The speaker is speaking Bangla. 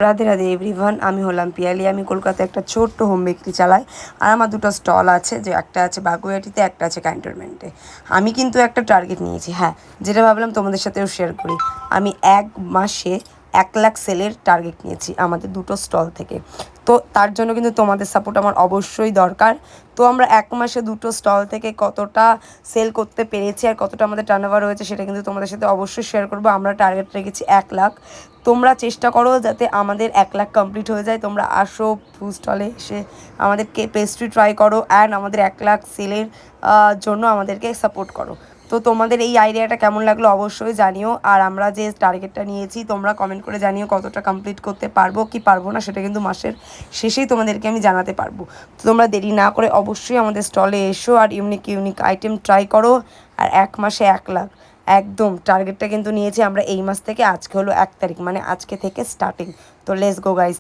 রাধে রাধে এভরিওয়ান, আমি হলাম পিয়ালি। আমি কলকাতায় একটা ছোট্ট হোম বেকারি চালাই। আর আমার দুটো স্টল আছে, যে একটা আছে বাগুইআটিতে, একটা আছে ক্যান্টনমেন্টে। আমি কিন্তু একটা টার্গেট নিয়েছি, হ্যাঁ, যেটা ভাবলাম তোমাদের সাথেও শেয়ার করি। আমি 1 মাসে 1 লাখ সেলের টার্গেট নিয়েছি আমাদের দুটো স্টল থেকে। তো তার জন্য কিন্তু তোমাদের সাপোর্ট আমার অবশ্যই দরকার। তো আমরা 1 মাসে দুটো স্টল থেকে কতটা সেল করতে পেরেছি আর কতটা আমাদের টার্নওভার হয়েছে সেটা কিন্তু তোমাদের সাথে অবশ্যই শেয়ার করবো। আমরা টার্গেট রেখেছি 1 লাখ। তোমরা চেষ্টা করো যাতে আমাদের 1 লাখ কমপ্লিট হয়ে যায়। তোমরা আসো ফুড স্টলে এসে আমাদেরকে পেস্ট্রি ট্রাই করো অ্যান্ড আমাদের 1 লাখ সেলের জন্য আমাদেরকে সাপোর্ট করো। তো তোমাদের এই আইডিয়াটা কেমন লাগলো অবশ্যই জানিও। আর আমরা যে টার্গেটটা নিয়েছি তোমরা কমেন্ট করে জানিও কতটা কমপ্লিট করতে পারবো কি পারবো না, সেটা কিন্তু মাসের শেষেই তোমাদেরকে আমি জানাতে পারবো। তো তোমরা দেরি না করে অবশ্যই আমাদের স্টলে এসো আর ইউনিক ইউনিক আইটেম ট্রাই করো। আর 1 মাসে 1 লাখ একদম টার্গেটটা কিন্তু নিয়েছি আমরা এই মাস থেকে। আজকে হলো 1 তারিখ, মানে আজকে থেকে স্টার্টিং। তো লেটস গো গাইস।